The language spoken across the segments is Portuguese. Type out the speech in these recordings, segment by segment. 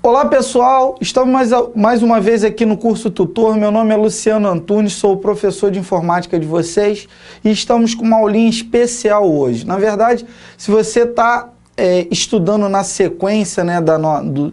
Olá pessoal, estamos mais uma vez aqui no curso Tutor. Meu nome é Luciano Antunes, sou o professor de informática de vocês e estamos com uma aulinha especial hoje. Na verdade, se você está estudando na sequência, né,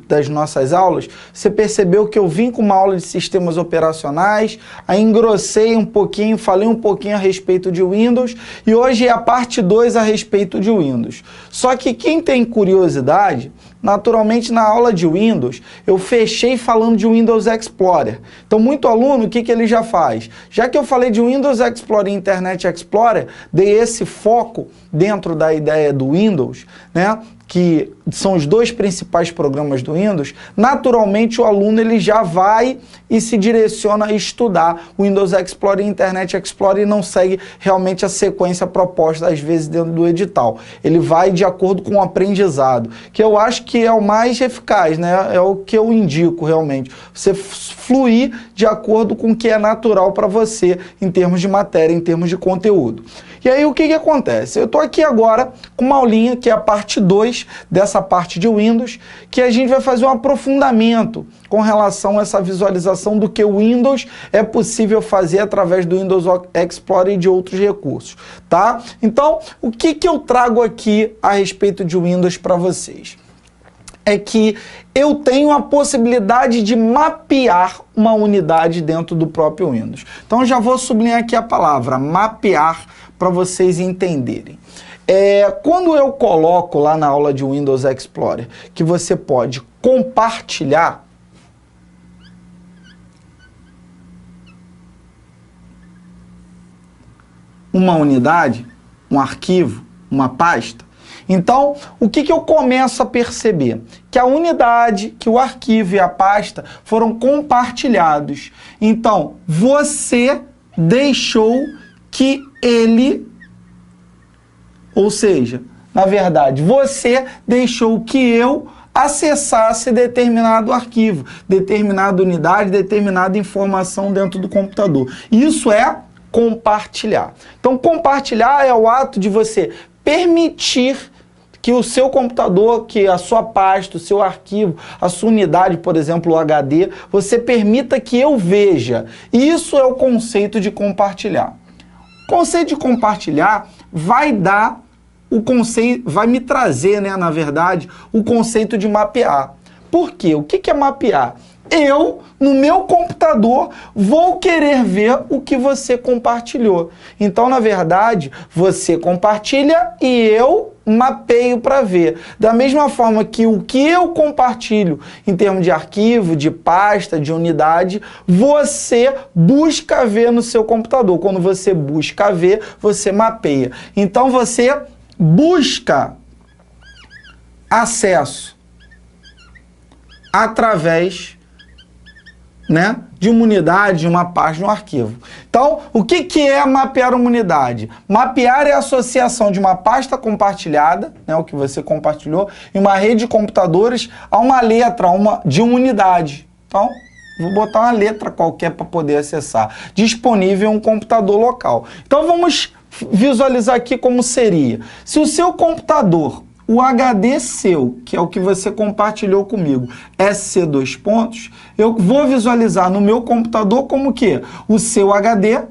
das nossas aulas, você percebeu que eu vim com uma aula de sistemas operacionais, aí engrossei um pouquinho, falei um pouquinho a respeito de Windows e hoje é a parte 2 a respeito de Windows. Só que quem tem curiosidade, naturalmente na aula de Windows, eu fechei falando de Windows Explorer. Então, muito aluno, o que ele já faz? Já que eu falei de Windows Explorer e Internet Explorer, dei esse foco dentro da ideia do Windows, né, que são os dois principais programas do Windows, naturalmente o aluno ele já vai e se direciona a estudar o Windows Explorer e Internet Explorer e não segue realmente a sequência proposta às vezes dentro do edital. Ele vai de acordo com o aprendizado, que eu acho que é o mais eficaz, né? É o que eu indico realmente. Você fluir de acordo com o que é natural para você em termos de matéria, em termos de conteúdo. E aí o que acontece? Eu estou aqui agora com uma aulinha que é a parte 2 dessa parte de Windows, que a gente vai fazer um aprofundamento com relação a essa visualização do que o Windows é possível fazer através do Windows Explorer e de outros recursos, tá? Então, o que eu trago aqui a respeito de Windows para vocês? É que eu tenho a possibilidade de mapear uma unidade dentro do próprio Windows. Então, eu já vou sublinhar aqui a palavra mapear para vocês entenderem. Quando eu coloco lá na aula de Windows Explorer que você pode compartilhar, uma unidade, um arquivo, uma pasta, então, o que eu começo a perceber? Que a unidade, que o arquivo e a pasta foram compartilhados. Então, você deixou que ele, ou seja, na verdade, você deixou que eu acessasse determinado arquivo, determinada unidade, determinada informação dentro do computador. Isso é compartilhar. Então, compartilhar é o ato de você permitir que o seu computador, que a sua pasta, o seu arquivo, a sua unidade, por exemplo, o HD, você permita que eu veja. Isso é o conceito de compartilhar. O conceito de compartilhar vai dar o conceito, vai me trazer, né, na verdade, o conceito de mapear. Por quê? O que é mapear? Eu, no meu computador, vou querer ver o que você compartilhou. Então, na verdade, você compartilha e eu mapeio para ver. Da mesma forma que o que eu compartilho em termos de arquivo, de pasta, de unidade, você busca ver no seu computador. Quando você busca ver, você mapeia. Então, você busca acesso através, né, de uma unidade, de uma pasta, de um arquivo. Então, o que é mapear uma unidade? Mapear é a associação de uma pasta compartilhada, né, o que você compartilhou, em uma rede de computadores a uma letra de uma unidade. Então, vou botar uma letra qualquer para poder acessar. Disponível em um computador local. Então, vamos visualizar aqui como seria. Se o seu computador, o HD seu, que é o que você compartilhou comigo, é C2 pontos, eu vou visualizar no meu computador como que o seu HD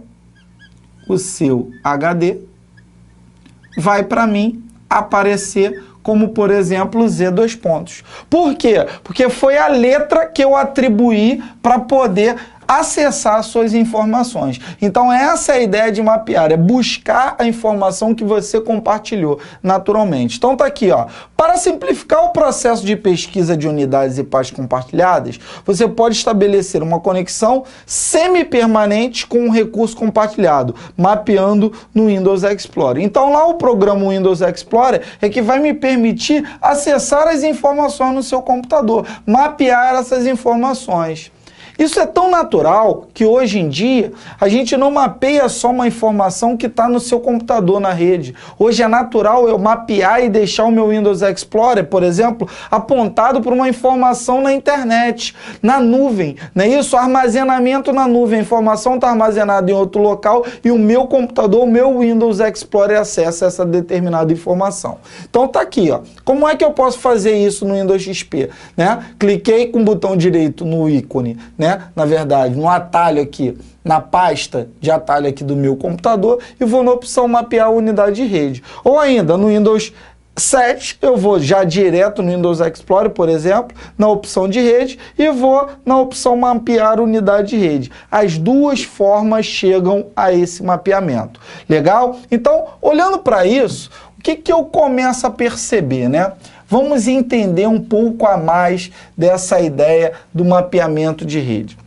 vai para mim aparecer como, por exemplo, Z2 pontos. Por quê? Porque foi a letra que eu atribuí para poder acessar suas informações. Então, essa é a ideia de mapear, é buscar a informação que você compartilhou naturalmente. Então, tá aqui, ó. Para simplificar o processo de pesquisa de unidades e pastas compartilhadas, você pode estabelecer uma conexão semi-permanente com um recurso compartilhado, mapeando no Windows Explorer. Então, lá o programa Windows Explorer é que vai me permitir acessar as informações no seu computador, mapear essas informações. Isso é tão natural que hoje em dia a gente não mapeia só uma informação que está no seu computador na rede. Hoje é natural eu mapear e deixar o meu Windows Explorer, por exemplo, apontado para uma informação na internet, na nuvem. Não é isso? Armazenamento na nuvem. A informação está armazenada em outro local e o meu computador, o meu Windows Explorer acessa essa determinada informação. Então tá aqui, ó. Como é que eu posso fazer isso no Windows XP? Né? Cliquei com o botão direito no ícone, né? Na verdade, no atalho aqui, na pasta de atalho aqui do meu computador e vou na opção mapear a unidade de rede. Ou ainda, no Windows 7, eu vou já direto no Windows Explorer, por exemplo, na opção de rede e vou na opção mapear unidade de rede. As duas formas chegam a esse mapeamento. Legal? Então, olhando para isso, o que eu começo a perceber, né? Vamos entender um pouco a mais dessa ideia do mapeamento de rede.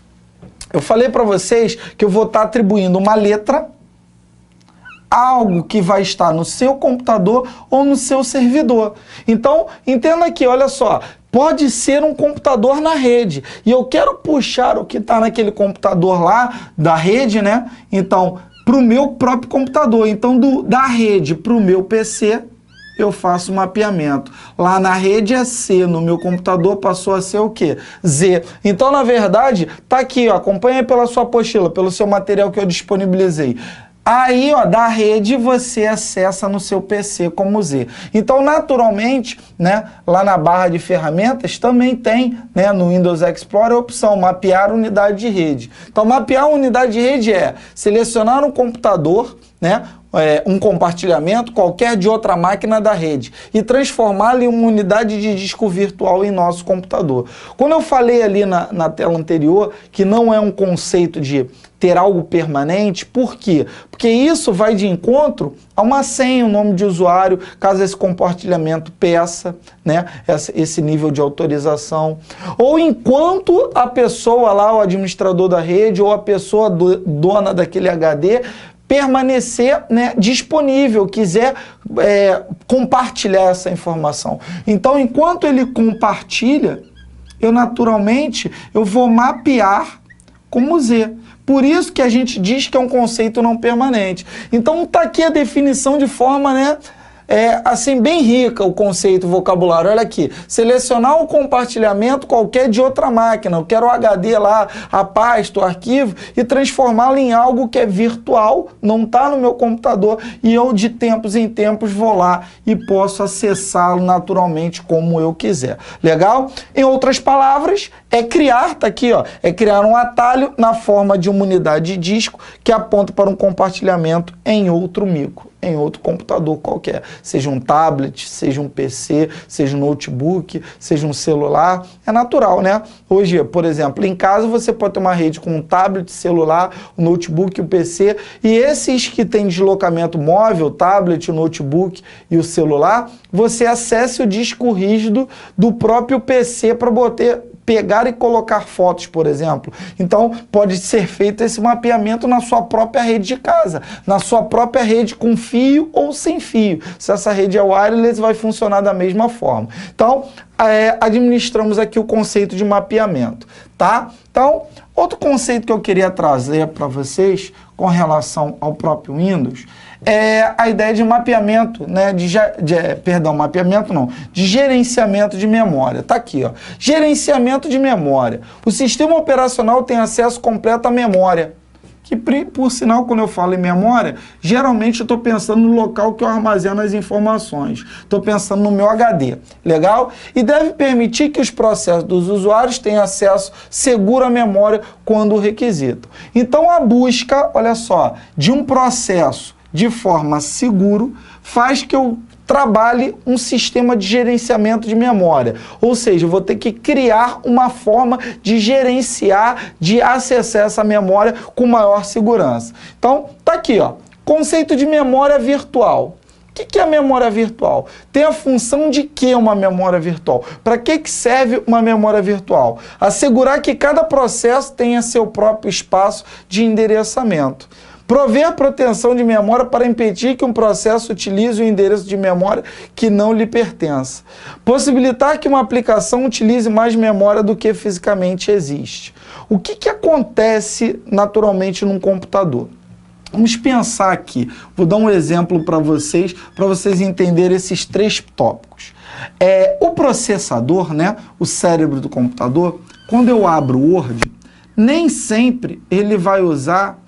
Eu falei para vocês que eu vou estar atribuindo uma letra, algo que vai estar no seu computador ou no seu servidor. Então, entenda aqui, olha só, pode ser um computador na rede e eu quero puxar o que está naquele computador lá da rede, né? Então, para o meu próprio computador. Então, da rede para o meu PC, eu faço mapeamento. Lá na rede é C, no meu computador passou a ser o quê? Z. Então, na verdade, tá aqui, ó, acompanha pela sua apostila, pelo seu material que eu disponibilizei. Aí, ó, da rede você acessa no seu PC como Z. Então, naturalmente, né, lá na barra de ferramentas também tem, né, no Windows Explorer a opção mapear unidade de rede. Então, mapear a unidade de rede é selecionar um computador, né, um compartilhamento qualquer de outra máquina da rede e transformá-lo em uma unidade de disco virtual em nosso computador. Quando eu falei ali na tela anterior que não é um conceito de ter algo permanente, por quê? Porque isso vai de encontro a uma senha, um nome de usuário, caso esse compartilhamento peça, né, esse nível de autorização. Ou enquanto a pessoa lá, o administrador da rede ou a pessoa dona daquele HD, permanecer, né, disponível, quiser compartilhar essa informação. Então, enquanto ele compartilha, eu naturalmente vou mapear como Z. Por isso que a gente diz que é um conceito não permanente. Então, está aqui a definição de forma, né, assim, bem rica o conceito, o vocabulário. Olha aqui, selecionar um compartilhamento qualquer de outra máquina. Eu quero o HD lá, a pasta, o arquivo, e transformá-lo em algo que é virtual, não está no meu computador, e eu de tempos em tempos vou lá e posso acessá-lo naturalmente como eu quiser. Legal? Em outras palavras, criar, tá aqui, ó, criar um atalho na forma de uma unidade de disco que aponta para um compartilhamento em outro micro, em outro computador qualquer, seja um tablet, seja um PC, seja um notebook, seja um celular, é natural, né? Hoje, por exemplo, em casa você pode ter uma rede com um tablet, celular, um notebook, um PC, e esses que têm deslocamento móvel, o tablet, o notebook e o celular, você acesse o disco rígido do próprio PC para pegar e colocar fotos, por exemplo. Então, pode ser feito esse mapeamento na sua própria rede de casa, na sua própria rede com fio ou sem fio. Se essa rede é wireless, vai funcionar da mesma forma. Então, administramos aqui o conceito de mapeamento, tá? Então, outro conceito que eu queria trazer para vocês com relação ao próprio Windows é a ideia de mapeamento, né, de gerenciamento de memória. Tá aqui, ó. Gerenciamento de memória. O sistema operacional tem acesso completo à memória. Que, por sinal, quando eu falo em memória, geralmente eu estou pensando no local que eu armazeno as informações. Estou pensando no meu HD. Legal? E deve permitir que os processos dos usuários tenham acesso seguro à memória quando o requisitam. Então, a busca, olha só, de um processo de forma seguro faz que eu trabalhe um sistema de gerenciamento de memória. Ou seja, eu vou ter que criar uma forma de gerenciar, de acessar essa memória com maior segurança. Então, tá aqui, ó, conceito de memória virtual. O que é a memória virtual? Tem a função de que uma memória virtual? Para que serve uma memória virtual? Assegurar que cada processo tenha seu próprio espaço de endereçamento. Prover proteção de memória para impedir que um processo utilize o endereço de memória que não lhe pertença. Possibilitar que uma aplicação utilize mais memória do que fisicamente existe. O que acontece naturalmente num computador? Vamos pensar aqui, vou dar um exemplo para vocês entenderem esses 3 tópicos. O processador, né, o cérebro do computador, quando eu abro o Word, nem sempre ele vai usar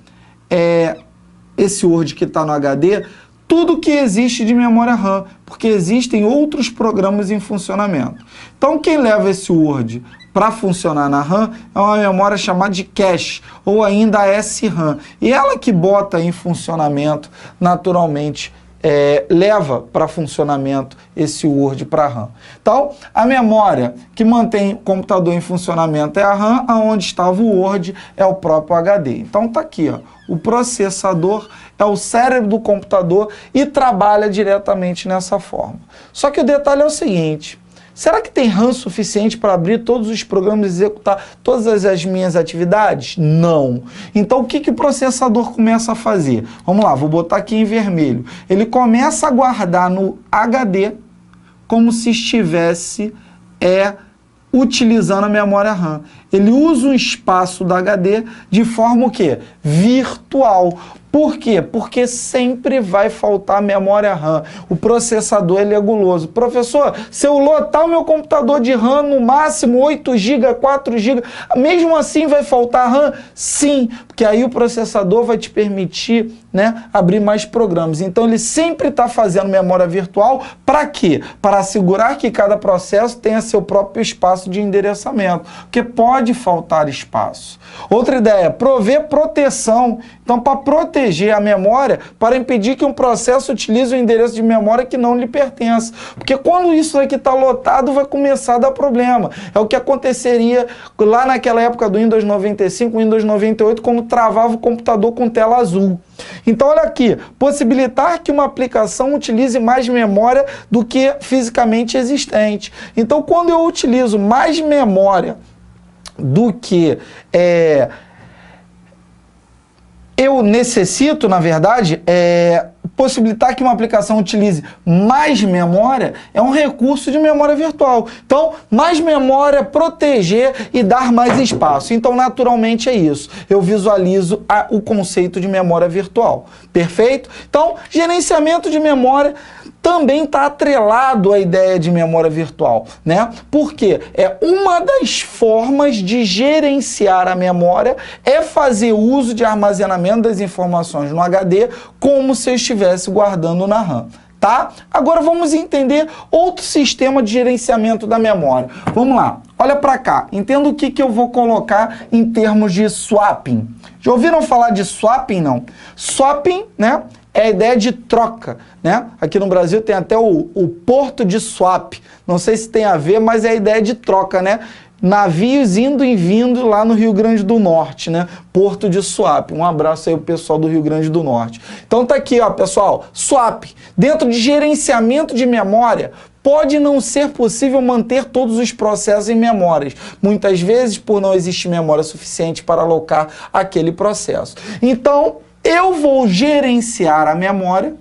esse Word que está no HD, tudo que existe de memória RAM, porque existem outros programas em funcionamento. Então, quem leva esse Word para funcionar na RAM é uma memória chamada de cache, ou ainda a SRAM. E ela que bota em funcionamento, naturalmente, leva para funcionamento esse Word para a RAM. Então, a memória que mantém o computador em funcionamento é a RAM, aonde estava o Word é o próprio HD. Então, está aqui, ó, o processador é o cérebro do computador e trabalha diretamente nessa forma. Só que o detalhe é o seguinte: será que tem RAM suficiente para abrir todos os programas e executar todas as minhas atividades? Não. Então, o que o processador começa a fazer? Vamos lá, vou botar aqui em vermelho. Ele começa a guardar no HD como se estivesse utilizando a memória RAM. Ele usa o espaço do HD de forma o quê? Virtual. Por quê? Porque sempre vai faltar memória RAM. O processador ele é guloso. Professor, se eu lotar o meu computador de RAM no máximo 8 GB, 4 GB, mesmo assim vai faltar RAM? Sim, porque aí o processador vai te permitir, né, abrir mais programas. Então ele sempre está fazendo memória virtual. Para quê? Para assegurar que cada processo tenha seu próprio espaço de endereçamento, porque pode faltar espaço. Outra ideia, prover proteção. Então, para proteger a memória, para impedir que um processo utilize o endereço de memória que não lhe pertence. Porque quando isso aqui está lotado, vai começar a dar problema. É o que aconteceria lá naquela época do Windows 95, Windows 98, quando travava o computador com tela azul. Então, olha aqui, possibilitar que uma aplicação utilize mais memória do que fisicamente existente. Então, quando eu utilizo mais memória do que eu necessito, na verdade, possibilitar que uma aplicação utilize mais memória é um recurso de memória virtual. Então, mais memória, proteger e dar mais espaço. Então, naturalmente é isso. Eu visualizo o conceito de memória virtual. Perfeito? Então, gerenciamento de memória também está atrelado à ideia de memória virtual, né? Porque uma das formas de gerenciar a memória é fazer uso de armazenamento das informações no HD como se eu estivesse guardando na RAM. Tá? Agora vamos entender outro sistema de gerenciamento da memória. Vamos lá, olha para cá, entenda o que eu vou colocar em termos de swapping. Já ouviram falar de swapping, não? Swapping, né, é a ideia de troca, né? Aqui no Brasil tem até o porto de swap, não sei se tem a ver, mas é a ideia de troca, né? Navios indo e vindo lá no Rio Grande do Norte, né? Porto de Swap. Um abraço aí pro pessoal do Rio Grande do Norte. Então tá aqui, ó, pessoal, swap. Dentro de gerenciamento de memória, pode não ser possível manter todos os processos em memórias, muitas vezes por não existir memória suficiente para alocar aquele processo. Então, eu vou gerenciar a memória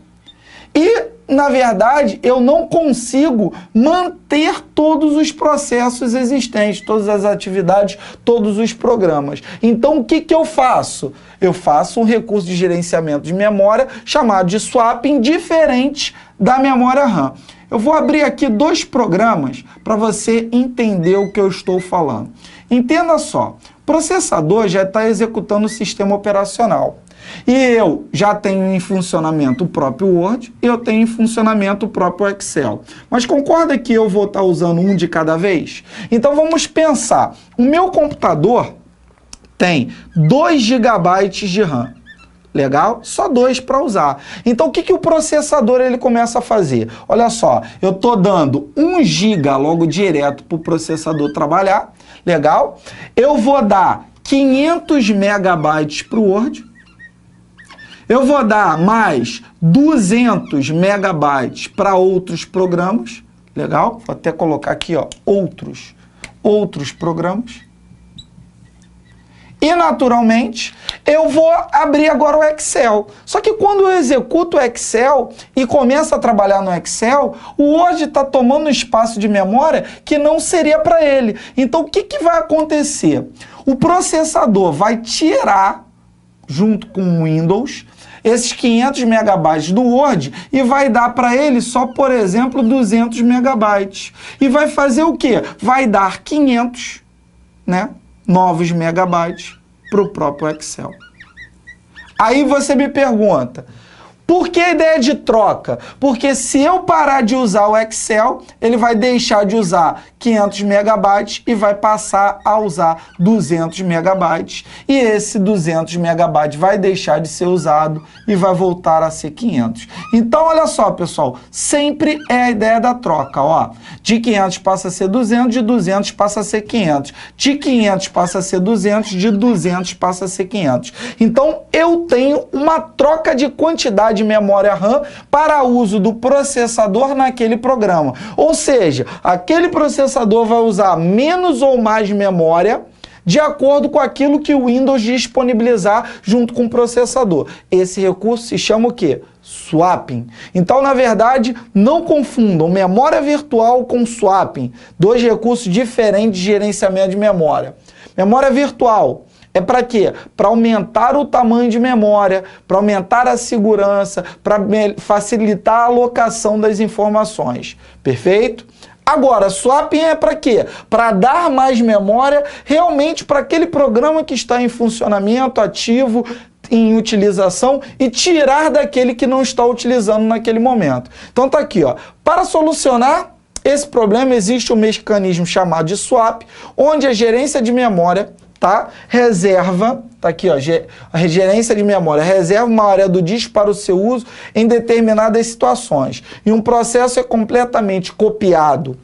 e, na verdade, eu não consigo manter todos os processos existentes, todas as atividades, todos os programas. Então, o que eu faço? Eu faço um recurso de gerenciamento de memória chamado de swapping, diferente da memória RAM. Eu vou abrir aqui 2 programas para você entender o que eu estou falando. Entenda só, o processador já está executando o sistema operacional. E eu já tenho em funcionamento o próprio Word e eu tenho em funcionamento o próprio Excel. Mas concorda que eu vou estar usando um de cada vez? Então vamos pensar, o meu computador tem 2 GB de RAM. Legal? Só 2 para usar. Então o que o processador ele começa a fazer? Olha só, eu estou dando 1 GB logo direto para o processador trabalhar. Legal? Eu vou dar 500 megabytes para o Word. Eu vou dar mais 200 megabytes para outros programas. Legal? Vou até colocar aqui, ó, outros programas. E, naturalmente, eu vou abrir agora o Excel. Só que quando eu executo o Excel e começo a trabalhar no Excel, o Word está tomando um espaço de memória que não seria para ele. Então, o que vai acontecer? O processador vai tirar, junto com o Windows, esses 500 megabytes do Word e vai dar para ele só, por exemplo, 200 megabytes. E vai fazer o quê? Vai dar 500, né? Novos megabytes para o próprio Excel. Aí você me pergunta, por que a ideia de troca? Porque se eu parar de usar o Excel, ele vai deixar de usar 500 megabytes e vai passar a usar 200 megabytes. E esse 200 megabytes vai deixar de ser usado e vai voltar a ser 500. Então, olha só, pessoal, sempre é a ideia da troca, ó. De 500 passa a ser 200, de 200 passa a ser 500. De 500 passa a ser 200, de 200 passa a ser 500. Então, eu tenho uma troca de quantidade de memória RAM para uso do processador naquele programa. Ou seja, aquele processador vai usar menos ou mais memória de acordo com aquilo que o Windows disponibilizar junto com o processador. Esse recurso se chama o quê? Swapping. Então, na verdade, não confundam memória virtual com swapping. Dois recursos diferentes de gerenciamento de memória. Memória virtual é para quê? Para aumentar o tamanho de memória, para aumentar a segurança, para facilitar a alocação das informações. Perfeito? Agora, swapping é para quê? Para dar mais memória realmente para aquele programa que está em funcionamento, ativo, em utilização e tirar daquele que não está utilizando naquele momento. Então tá aqui, ó. Para solucionar esse problema existe um mecanismo chamado de swap, onde a gerência de memória reserva, tá aqui, ó, a gerência de memória reserva uma área do disco para o seu uso em determinadas situações. E um processo é completamente copiado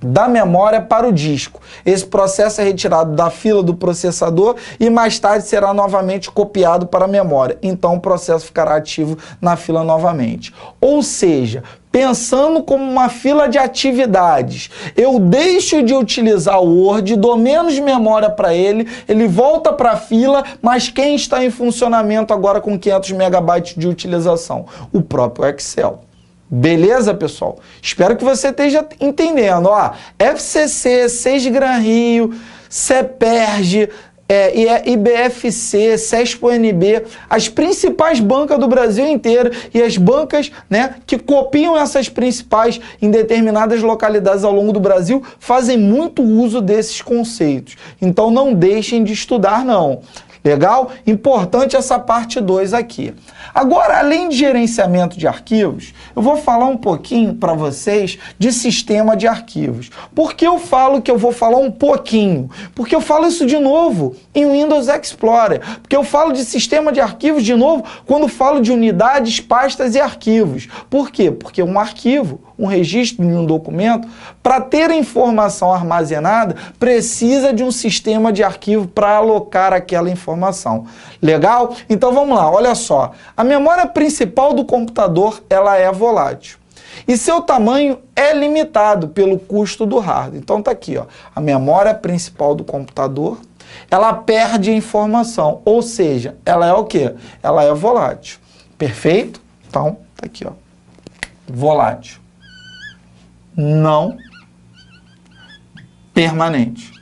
da memória para o disco. Esse processo é retirado da fila do processador e mais tarde será novamente copiado para a memória. Então o processo ficará ativo na fila novamente. Ou seja, pensando como uma fila de atividades, eu deixo de utilizar o Word, dou menos memória para ele, ele volta para a fila, mas quem está em funcionamento agora com 500 megabytes de utilização? O próprio Excel. Beleza, pessoal? Espero que você esteja entendendo. Ó, FCC, 6 Gran Rio, CEPERG, IBFC, CESPO-NB, as principais bancas do Brasil inteiro e as bancas, né, que copiam essas principais em determinadas localidades ao longo do Brasil fazem muito uso desses conceitos. Então não deixem de estudar, não. Legal? Importante essa parte 2 aqui. Agora, além de gerenciamento de arquivos, eu vou falar um pouquinho para vocês de sistema de arquivos. Por que eu falo que eu vou falar um pouquinho? Porque eu falo isso de novo em Windows Explorer. Porque eu falo de sistema de arquivos de novo quando falo de unidades, pastas e arquivos. Por quê? Porque um arquivo, um registro de um documento, para ter a informação armazenada, precisa de um sistema de arquivo para alocar aquela informação. Legal? Então vamos lá, olha só. A memória principal do computador, ela é volátil. E seu tamanho é limitado pelo custo do hardware. Então tá aqui, ó. A memória principal do computador, ela perde informação, ou seja, ela é o quê? Ela é volátil. Perfeito? Então, tá aqui, ó. Volátil. Não permanente.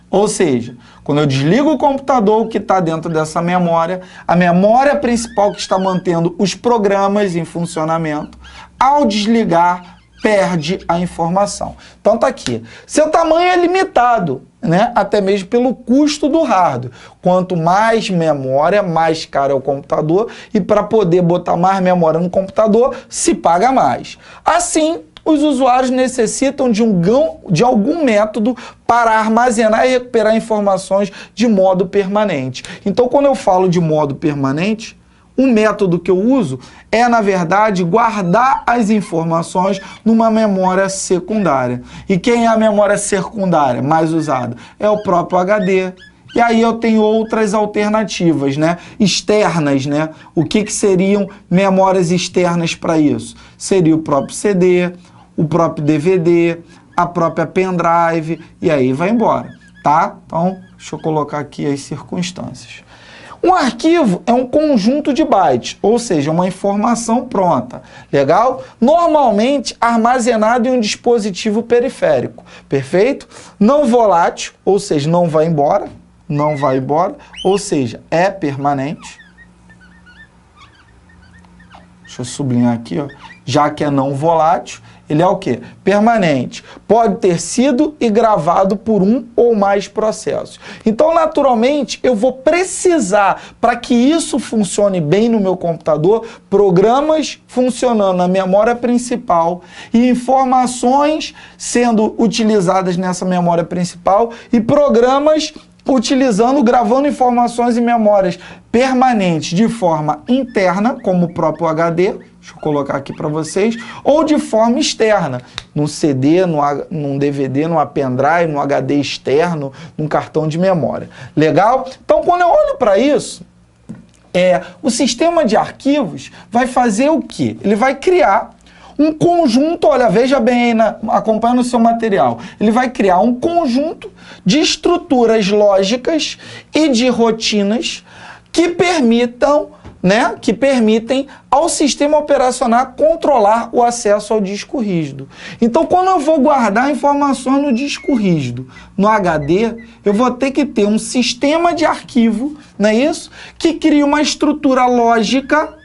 Ou seja, quando eu desligo o computador que está dentro dessa memória, a memória principal que está mantendo os programas em funcionamento, ao desligar, perde a informação. Então tá aqui. Seu tamanho é limitado, né? Até mesmo pelo custo do hardware. Quanto mais memória, mais caro é o computador, e para poder botar mais memória no computador, se paga mais. Assim, os usuários necessitam de algum método para armazenar e recuperar informações de modo permanente. Então, quando eu falo de modo permanente, um método que eu uso é, na verdade, guardar as informações numa memória secundária. E quem é a memória secundária mais usada? É o próprio HD. E aí eu tenho outras alternativas, né? Externas, né? O que seriam memórias externas para isso? Seria o próprio CD, o próprio DVD, a própria pendrive, e aí vai embora. tá? Então, deixa eu colocar aqui as circunstâncias. Um arquivo é um conjunto de bytes, ou seja, uma informação pronta, legal? Normalmente armazenado em um dispositivo periférico, perfeito? Não volátil, ou seja, não vai embora, ou seja, é permanente. Deixa eu sublinhar aqui, ó, já que é não volátil. Ele é o quê? Permanente. Pode ter sido e gravado por um ou mais processos. Então, naturalmente, eu vou precisar, para que isso funcione bem no meu computador, programas funcionando na memória principal e informações sendo utilizadas nessa memória principal e programas gravando informações em memórias permanentes de forma interna, como o próprio HD, deixa eu colocar aqui para vocês, ou de forma externa, num CD, num DVD, num pendrive, num HD externo, num cartão de memória. Legal? Então, quando eu olho para isso, o sistema de arquivos vai fazer o quê? Ele vai criar um conjunto, olha, veja bem aí, acompanhando o seu material, ele vai criar um conjunto de estruturas lógicas e de rotinas que permitem ao sistema operacional controlar o acesso ao disco rígido. Então, quando eu vou guardar informações no disco rígido, no HD, eu vou ter que ter um sistema de arquivo, não é isso? Que cria uma estrutura lógica,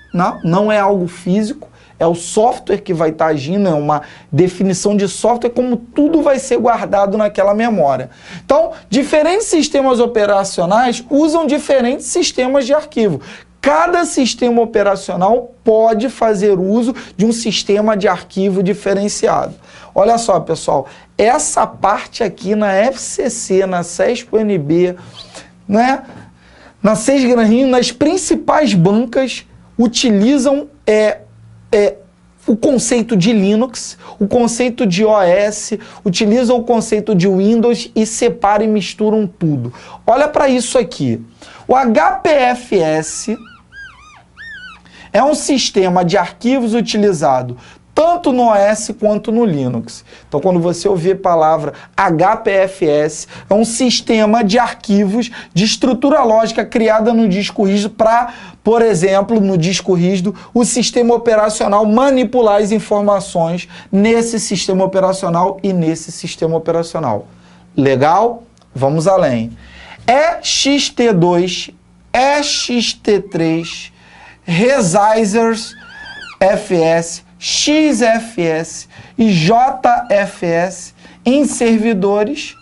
não é algo físico, é o software que vai estar agindo, é uma definição de software, como tudo vai ser guardado naquela memória. Então, diferentes sistemas operacionais usam diferentes sistemas de arquivo. Cada sistema operacional pode fazer uso de um sistema de arquivo diferenciado. Olha só, pessoal, essa parte aqui na FCC, na CESP-UNB, né, na Sesgran Rio, nas principais bancas utilizam o conceito de Linux, o conceito de OS, utilizam o conceito de Windows e separam e misturam tudo. Olha para isso aqui. O HPFS é um sistema de arquivos utilizado tanto no OS quanto no Linux. Então, quando você ouvir a palavra HPFS, é um sistema de arquivos de estrutura lógica criada no disco rígido para, por exemplo, no disco rígido, o sistema operacional manipular as informações nesse sistema operacional e nesse sistema operacional. Legal? Vamos além. EXT2, EXT3, Resizers FS, XFS e JFS em servidores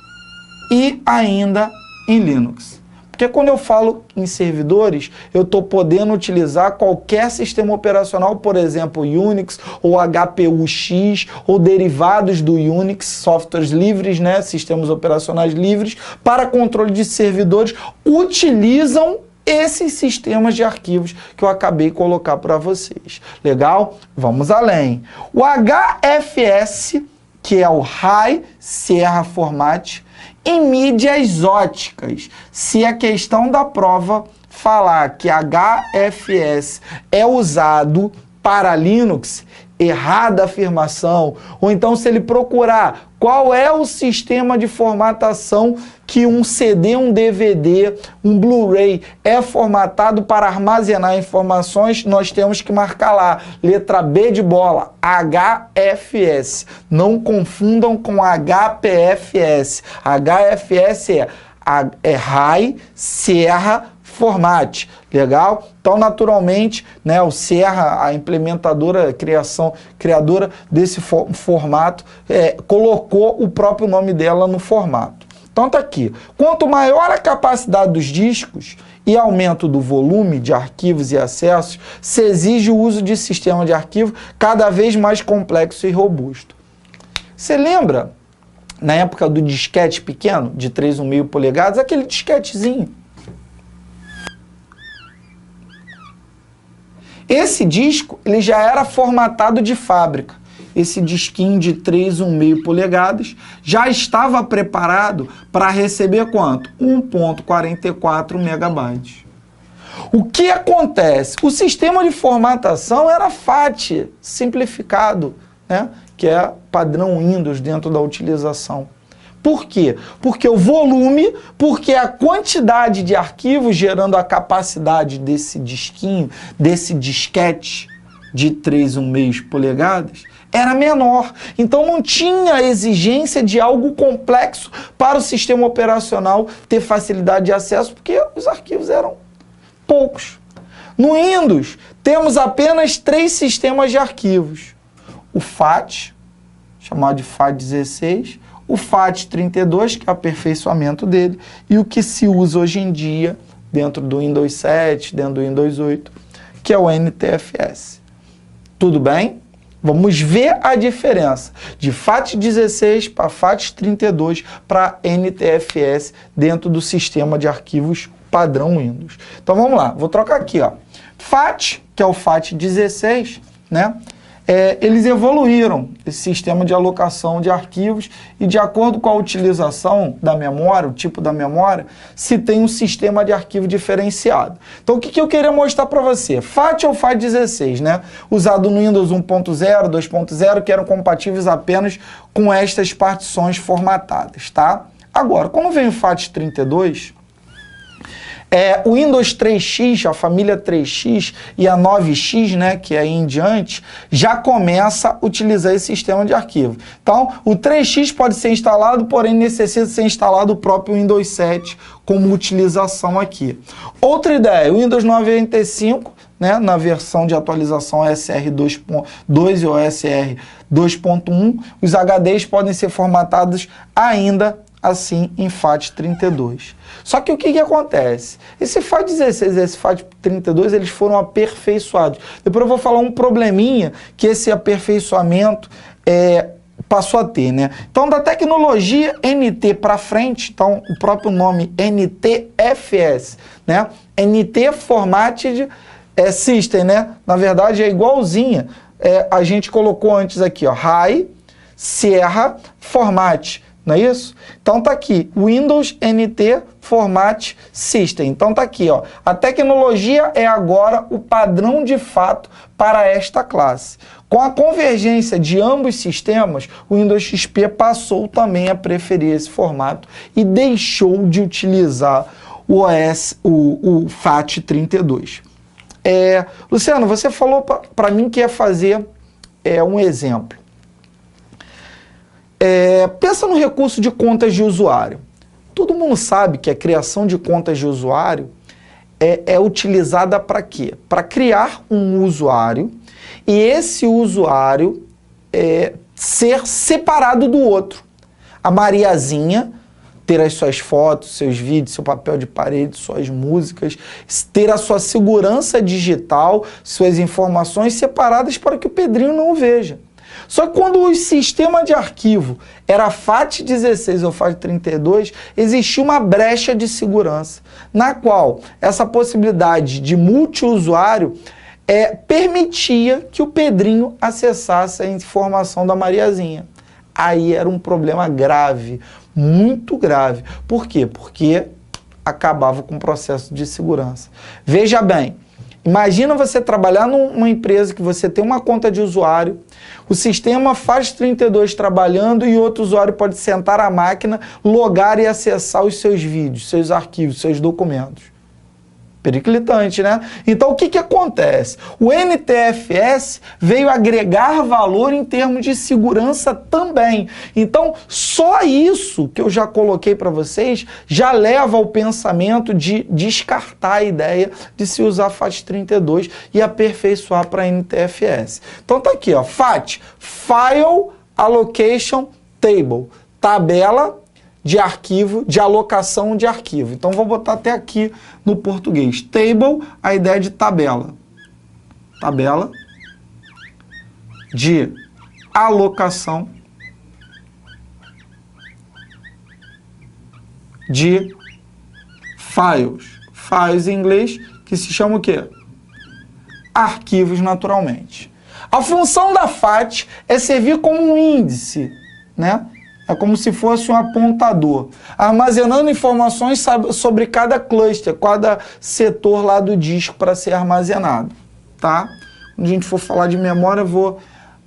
e ainda em Linux. Porque quando eu falo em servidores, eu estou podendo utilizar qualquer sistema operacional, por exemplo, Unix ou HPUX ou derivados do Unix, softwares livres, né, sistemas operacionais livres, para controle de servidores, utilizam esses sistemas de arquivos que eu acabei de colocar para vocês. Legal? Vamos além. O HFS, que é o High Sierra Format, em mídias óticas. Se a questão da prova falar que HFS é usado para Linux, errada a afirmação. Ou então, se ele procurar qual é o sistema de formatação que um CD, um DVD, um Blu-ray é formatado para armazenar informações, nós temos que marcar lá, letra B de bola, HFS. Não confundam com HPFS. HFS é High Sierra Format. Legal? Então, naturalmente, né, o Sierra, a implementadora, criadora desse formato, colocou o próprio nome dela no formato. Então, tá aqui. Quanto maior a capacidade dos discos e aumento do volume de arquivos e acessos, se exige o uso de sistema de arquivo cada vez mais complexo e robusto. Você lembra, na época do disquete pequeno, de 3,5 polegadas, aquele disquetezinho? Esse disco ele já era formatado de fábrica. Esse disquinho de 3,5 polegadas já estava preparado para receber quanto? 1.44 megabytes. O que acontece? O sistema de formatação era FAT, simplificado, né? Que é padrão Windows dentro da utilização. Por quê? Porque o volume, porque a quantidade de arquivos gerando a capacidade desse disquinho, desse disquete de 3,1 polegadas, era menor. Então não tinha exigência de algo complexo para o sistema operacional ter facilidade de acesso, porque os arquivos eram poucos. No Windows, temos apenas 3 sistemas de arquivos. O FAT, chamado de FAT16, o FAT32, que é o aperfeiçoamento dele, e o que se usa hoje em dia dentro do Windows 7, dentro do Windows 8, que é o NTFS. Tudo bem? Vamos ver a diferença de FAT16 para FAT32 para NTFS dentro do sistema de arquivos padrão Windows. Então vamos lá, vou trocar aqui, ó. FAT, que é o FAT16, né? Eles evoluíram esse sistema de alocação de arquivos e, de acordo com a utilização da memória, o tipo da memória, se tem um sistema de arquivo diferenciado. Então, o que eu queria mostrar para você? FAT é o FAT16, né? Usado no Windows 1.0, 2.0, que eram compatíveis apenas com estas partições formatadas, tá? Agora, quando vem o FAT32... o Windows 3X, a família 3X e a 9X, né, que é aí em diante, já começa a utilizar esse sistema de arquivo. Então, o 3X pode ser instalado, porém necessita ser instalado o próprio Windows 7 como utilização aqui. Outra ideia, o Windows 95, né, na versão de atualização SR 2.2 ou SR 2.1, os HDs podem ser formatados ainda assim em FAT32. Só que o que acontece? Esse FAT16 e esse FAT32, eles foram aperfeiçoados. Depois eu vou falar um probleminha que esse aperfeiçoamento passou a ter, né? Então, da tecnologia NT para frente, então o próprio nome NTFS, né? NT Formatted System, né? Na verdade é igualzinha. A gente colocou antes aqui, ó, High Sierra Format. Não é isso? Então tá aqui, Windows NT Format System. Então tá aqui, ó. A tecnologia é agora o padrão de fato para esta classe. Com a convergência de ambos sistemas, o Windows XP passou também a preferir esse formato e deixou de utilizar o FAT32. Luciano, você falou para mim que ia fazer um exemplo. Pensa no recurso de contas de usuário. Todo mundo sabe que a criação de contas de usuário é utilizada para quê? Para criar um usuário e esse usuário ser separado do outro. A Mariazinha ter as suas fotos, seus vídeos, seu papel de parede, suas músicas, ter a sua segurança digital, suas informações separadas para que o Pedrinho não o veja. Só que quando o sistema de arquivo era FAT16 ou FAT32, existia uma brecha de segurança, na qual essa possibilidade de multiusuário permitia que o Pedrinho acessasse a informação da Mariazinha. Aí era um problema grave, muito grave. Por quê? Porque acabava com o processo de segurança. Veja bem, imagina você trabalhar numa empresa que você tem uma conta de usuário, o sistema FAT32 trabalhando e outro usuário pode sentar à máquina, logar e acessar os seus vídeos, seus arquivos, seus documentos. Periclitante, né? Então, o que acontece? O NTFS veio agregar valor em termos de segurança também. Então, só isso que eu já coloquei para vocês já leva ao pensamento de descartar a ideia de se usar FAT32 e aperfeiçoar para NTFS. Então, tá aqui, ó, FAT, File Allocation Table, tabela de arquivo, de alocação de arquivo. Então, vou botar até aqui no português. Table, a ideia de tabela. Tabela de alocação de files. Files em inglês, que se chama o quê? Arquivos, naturalmente. A função da FAT é servir como um índice, né? É como se fosse um apontador, armazenando informações sobre cada cluster, cada setor lá do disco para ser armazenado, tá? Quando a gente for falar de memória, eu vou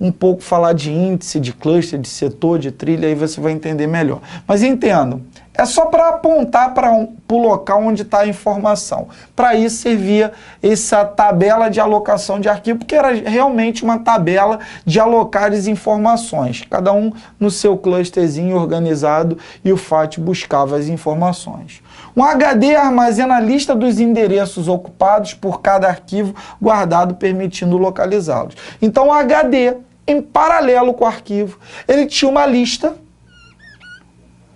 um pouco falar de índice, de cluster, de setor, de trilha, aí você vai entender melhor. Mas entendam, é só para apontar para o local onde está a informação. Para isso servia essa tabela de alocação de arquivo, porque era realmente uma tabela de alocar as informações, cada um no seu clusterzinho organizado, e o FAT buscava as informações. Um HD armazena a lista dos endereços ocupados por cada arquivo guardado, permitindo localizá-los. Então o HD, em paralelo com o arquivo, ele tinha uma lista,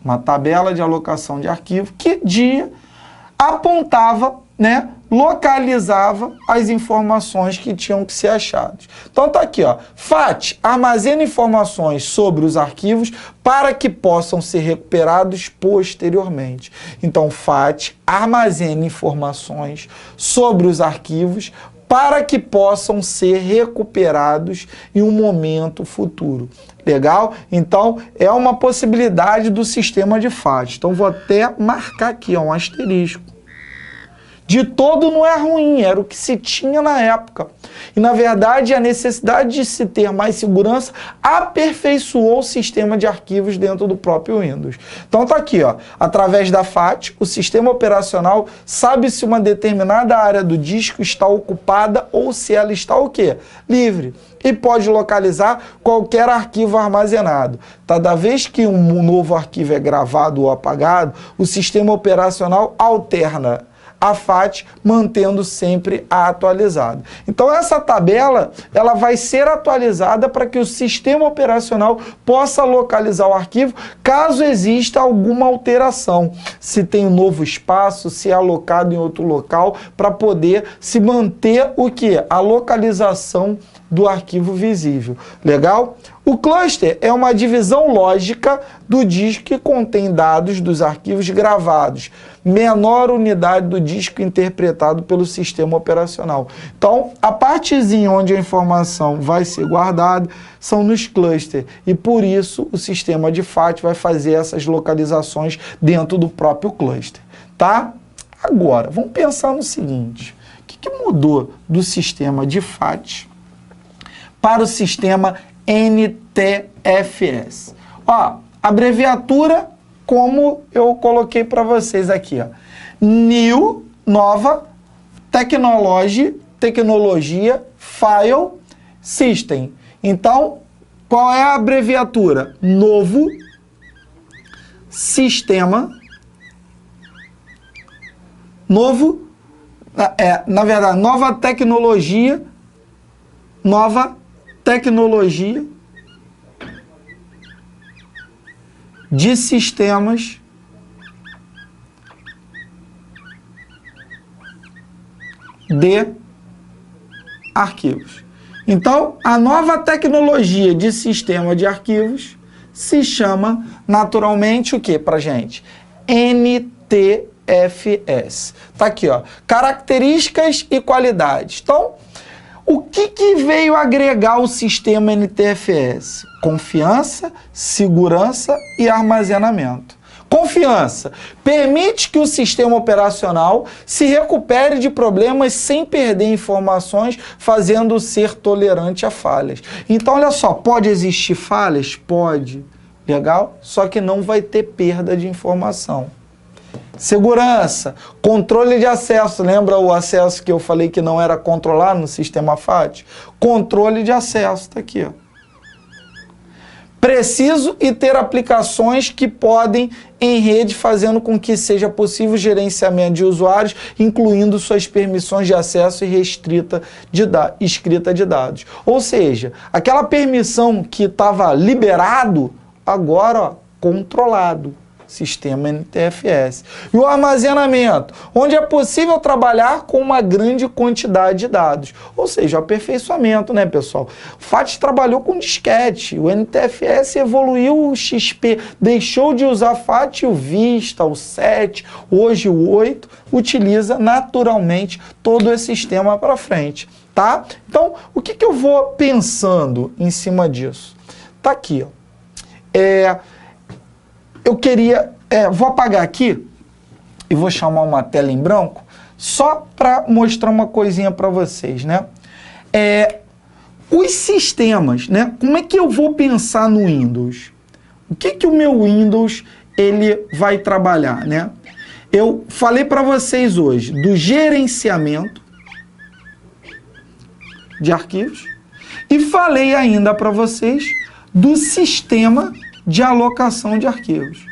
uma tabela de alocação de arquivo, que apontava, né, localizava as informações que tinham que ser achadas. Então tá aqui, ó, FAT armazena informações sobre os arquivos para que possam ser recuperados posteriormente. Então FAT armazena informações sobre os arquivos para que possam ser recuperados em um momento futuro. Legal? Então, é uma possibilidade do sistema de FAT. Então, vou até marcar aqui, ó, um asterisco. De todo não é ruim, era o que se tinha na época. E, na verdade, a necessidade de se ter mais segurança aperfeiçoou o sistema de arquivos dentro do próprio Windows. Então, tá aqui, ó, através da FAT, o sistema operacional sabe se uma determinada área do disco está ocupada ou se ela está o quê? Livre. E pode localizar qualquer arquivo armazenado. Toda vez que um novo arquivo é gravado ou apagado, o sistema operacional alterna a FAT, mantendo sempre a atualizada. Então essa tabela, ela vai ser atualizada para que o sistema operacional possa localizar o arquivo caso exista alguma alteração, se tem um novo espaço, se é alocado em outro local, para poder se manter o que? A localização do arquivo visível. Legal? O cluster é uma divisão lógica do disco que contém dados dos arquivos gravados, menor unidade do disco interpretado pelo sistema operacional. Então, a partezinha onde a informação vai ser guardada são nos clusters, e por isso o sistema de FAT vai fazer essas localizações dentro do próprio cluster. Tá? Agora, vamos pensar no seguinte: o que mudou do sistema de FAT para o sistema NTFS? Ó, abreviatura, como eu coloquei para vocês aqui, ó. New, nova, tecnologia, file, system. Então, qual é a abreviatura? Novo sistema, na verdade, nova tecnologia de sistemas de arquivos. Então, a nova tecnologia de sistema de arquivos se chama naturalmente o que pra gente? NTFS. Tá aqui, ó. Características e qualidades. Então, o que veio agregar o sistema NTFS? Confiança, segurança e armazenamento. Confiança permite que o sistema operacional se recupere de problemas sem perder informações, fazendo-o ser tolerante a falhas. Então, olha só, pode existir falhas? Pode. Legal? Só que não vai ter perda de informação. Segurança, controle de acesso. Lembra o acesso que eu falei que não era controlado no sistema FAT? Controle de acesso, está aqui, ó. Preciso e ter aplicações que podem em rede, fazendo com que seja possível o gerenciamento de usuários, incluindo suas permissões de acesso e escrita de dados. Ou seja, aquela permissão que estava liberado, agora, ó, controlado. Sistema NTFS. E o armazenamento, onde é possível trabalhar com uma grande quantidade de dados. Ou seja, o aperfeiçoamento, né, pessoal? O FAT trabalhou com disquete, o NTFS evoluiu o XP, deixou de usar FAT e o Vista, o 7, hoje o 8, utiliza naturalmente todo esse sistema para frente, tá? Então, o que eu vou pensando em cima disso? Tá aqui, ó. Eu queria, vou apagar aqui e vou chamar uma tela em branco só para mostrar uma coisinha para vocês, né? os sistemas, né? Como é que eu vou pensar no Windows? O que o meu Windows ele vai trabalhar, né? Eu falei para vocês hoje do gerenciamento de arquivos e falei ainda para vocês do sistema de alocação de arquivos.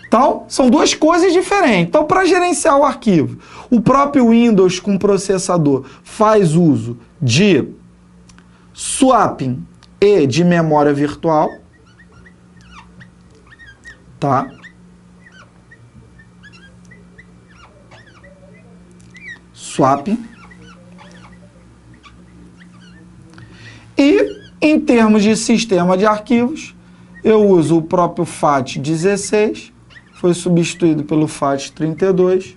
Então, são duas coisas diferentes. Então, para gerenciar o arquivo, o próprio Windows com processador faz uso de swapping e de memória virtual, tá? Swapping. E, em termos de sistema de arquivos, eu uso o próprio FAT16, foi substituído pelo FAT32,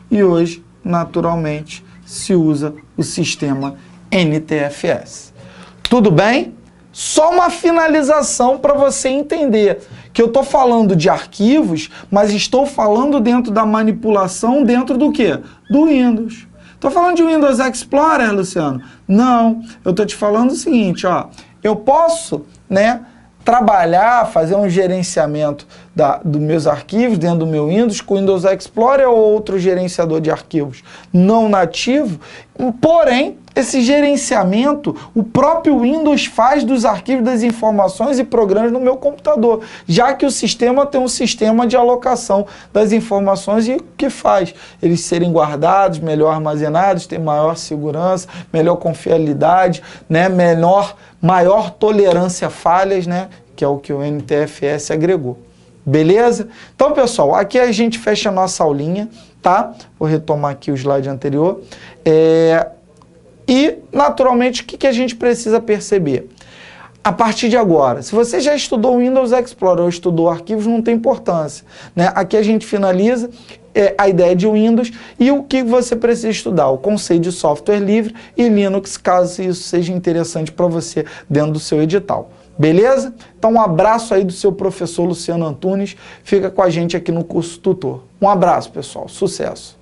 e hoje, naturalmente, se usa o sistema NTFS. Tudo bem? Só uma finalização para você entender que eu estou falando de arquivos, mas estou falando dentro da manipulação dentro do quê? Do Windows. Estou falando de Windows Explorer, Luciano? Não, eu estou te falando o seguinte, ó, eu posso, né, trabalhar, fazer um gerenciamento dos meus arquivos dentro do meu Windows com Windows Explorer ou outro gerenciador de arquivos não nativo, porém, esse gerenciamento, o próprio Windows faz dos arquivos, das informações e programas no meu computador, já que o sistema tem um sistema de alocação das informações e o que faz? Eles serem guardados, melhor armazenados, ter maior segurança, melhor confiabilidade, né, maior tolerância a falhas, né, que é o que o NTFS agregou. Beleza? Então, pessoal, aqui a gente fecha a nossa aulinha, tá? Vou retomar aqui o slide anterior. E, naturalmente, o que a gente precisa perceber? A partir de agora, se você já estudou Windows Explorer ou estudou arquivos, não tem importância, né? Aqui a gente finaliza a ideia de Windows e o que você precisa estudar, o conceito de software livre e Linux, caso isso seja interessante para você dentro do seu edital. Beleza? Então um abraço aí do seu professor Luciano Antunes, fica com a gente aqui no curso tutor. Um abraço, pessoal, sucesso!